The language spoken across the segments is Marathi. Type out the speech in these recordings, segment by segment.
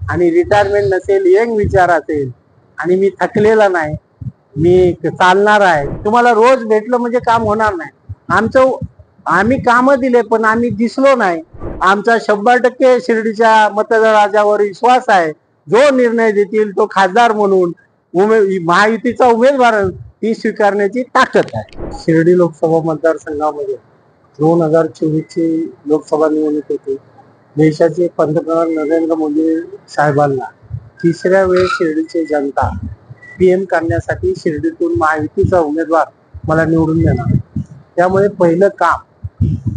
आणि रिटायरमेंट नसेल, यंग विचार असेल आणि मी थकलेला नाही, मी चालणार आहे. तुम्हाला रोज भेटलं म्हणजे काम होणार नाही. आम्ही कामं दिले पण आम्ही दिसलो नाही. आमचा 100% शिर्डीच्या मतदारावर विश्वास आहे. जो निर्णय देतील तो खासदार म्हणून महायुतीचा उमेदवार ती स्वीकारण्याची ताकद आहे. शिर्डी लोकसभा मतदारसंघामध्ये 2024 ची लोकसभा निवडणूक होती. देशाचे पंतप्रधान नरेंद्र मोदी साहेबांना तिसऱ्या वेळेस शिर्डीची जनता पीएम करण्यासाठी शिर्डीतून महायुतीचा उमेदवार मला निवडून देणार. त्यामुळे पहिलं काम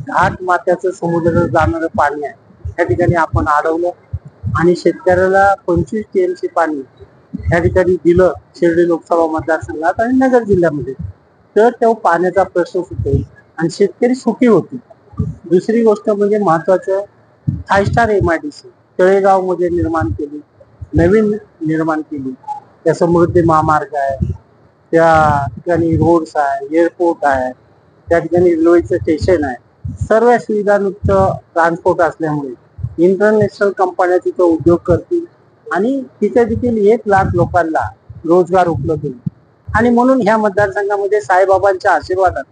घाट माथ्याचं समुद्रात जाणारं पाणी आहे त्या ठिकाणी आपण अडवलं आणि शेतकऱ्याला 25 TMC पाणी या ठिकाणी दिलं शिर्डी लोकसभा मतदारसंघात आणि नगर जिल्ह्यामध्ये. तर तो पाण्याचा प्रश्न सुटेल आणि शेतकरी सुखी होतील. दुसरी गोष्ट म्हणजे महत्वाचं 5 स्टार MIDC तळेगाव मध्ये निर्माण केली, नवीन निर्माण केली. त्या समृद्धी महामार्ग आहे, त्या ठिकाणी रोड्स आहे, एअरपोर्ट आहे, त्या ठिकाणी रेल्वेचं स्टेशन आहे. सर्व सुविधायुक्त ट्रान्सपोर्ट असल्यामुळे इंटरनॅशनल कंपन्या तिथं उद्योग करतील आणि तिथे देखील 1 लाख लोकांना रोजगार उपलब्ध होईल. आणि म्हणून ह्या मतदारसंघामध्ये साईबाबांच्या आशीर्वादात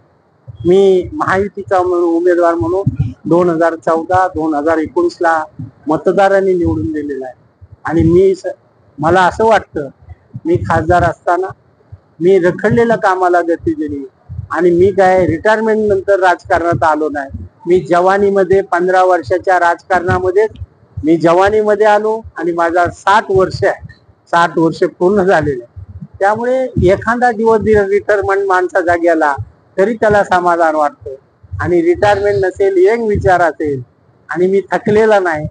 मी महायुतीचा उमेदवार म्हणून 2014-2019 ला मतदारांनी निवडून दिलेला आहे. आणि मला असं वाटतं मी खासदार असताना मी रखडलेल्या कामाला गती दिली आणि मी काय रिटायरमेंट नंतर राजकारणात आलो नाही. मी जवानीमध्ये 15 वर्षाच्या राजकारणामध्येच मी जवानीमध्ये आलो आणि माझा 60 वर्ष आहे, 60 वर्ष पूर्ण झालेले. त्यामुळे एखादा दिवस रिटायरमेंट माणसा जाग्याला तरी त्याला समाधान वाटतं. आणि रिटायरमेंट नसेल, यंग विचार असेल आणि मी थकलेला नाही,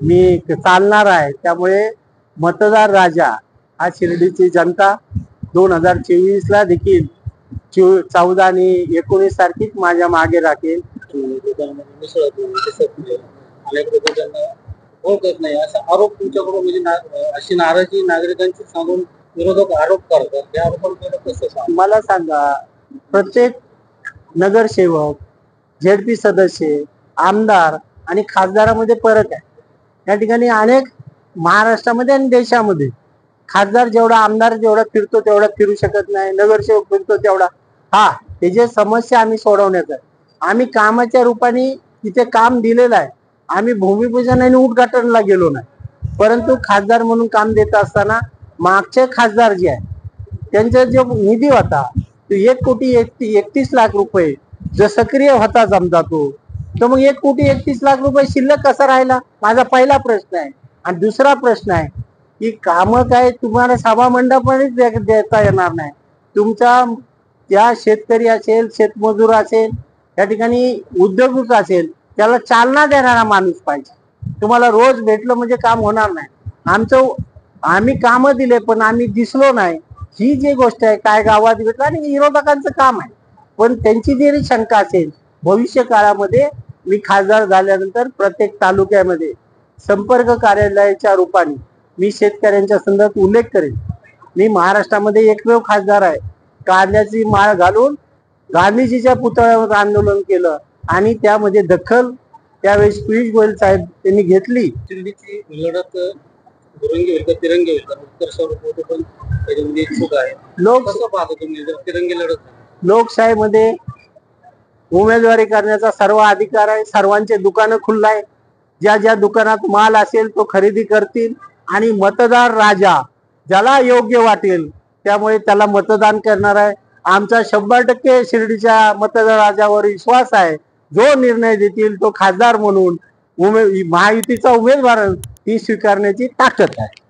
मी चालणार आहे. त्यामुळे मतदार राजा हा शिर्डीची जनता 2024 ला देखील 14 आणि 19 तारखेस माझ्या मागे राखेल. ओळखत नाही असा आरोप तुमच्याकडून म्हणजे अशी नाराजी नागरिकांची सांगून विरोधक आरोप करतात. त्या आरोपांकडे कसं मला सांगा, प्रत्येक नगरसेवक, ZP सदस्य, आमदार आणि खासदारामध्ये फरक आहे. या ठिकाणी अनेक महाराष्ट्रामध्ये आणि देशामध्ये खासदार जेवढा आमदार जेवढा फिरतो तेवढा फिरू शकत नाही, नगरसेवक फिरतो तेवढा. ते जे समस्या आम्ही सोडवण्याचा आम्ही कामाच्या रूपाने तिथे काम दिलेलं आहे. आम्ही भूमिपूजन आणि उद्घाटनला गेलो नाही, परंतु खासदार म्हणून काम देत असताना मागचे खासदार जे आहे त्यांचा जो निधी होता तो 1,31,00,000 रुपये जो सक्रिय होता समजा तो मग 1,31,00,000 शिल्लक कसा राहिला, माझा पहिला प्रश्न आहे. आणि दुसरा प्रश्न आहे की काम काय तुम्हाला सभा मंडपानेच देता येणार नाही. तुमचा त्या शेतकरी असेल, शेतमजूर असेल, या ठिकाणी उद्योजक असेल, त्याला चालना देणारा माणूस पाहिजे. तुम्हाला रोज भेटलं म्हणजे काम होणार नाही. आम्ही कामं दिले पण आम्ही दिसलो नाही, ही जी गोष्ट आहे काय गावात भेटलं आणि विरोधकांचं काम आहे. पण त्यांची जरी शंका असेल, भविष्य काळामध्ये मी खासदार झाल्यानंतर प्रत्येक तालुक्यामध्ये संपर्क कार्यालयाच्या रूपाने मी शेतकऱ्यांच्या संदर्भात उल्लेख करेन. मी महाराष्ट्रामध्ये एकमेव खासदार आहे कांद्याची माळ घालून गांधीजीच्या पुतळ्यावर आंदोलन केलं आणि त्यामध्ये दखल त्यावेळेस पियुष गोयल साहेब त्यांनी घेतली. शिर्डीची लढत दुरंगी होईल का तिरंगी होईल का उत्तर स्वरूप पण त्याच्यामध्ये इच्छुक आहे. कसं पाहतो तुम्ही जर तिरंगी लढत? लोकशाहीमध्ये उमेदवारी करण्याचा सर्व अधिकार आहे. सर्वांचे दुकानं खुल्ला आहे. ज्या ज्या दुकानात माल असेल तो खरेदी करतील आणि मतदार राजा ज्याला योग्य वाटेल त्यामुळे त्याला मतदान करणार आहे. आमचा 100% शिर्डीच्या मतदार राजावर विश्वास आहे. जो निर्णय देतील तो खासदार म्हणून महायुतीचा उमेदवार ती स्वीकारण्याची ताकद आहे.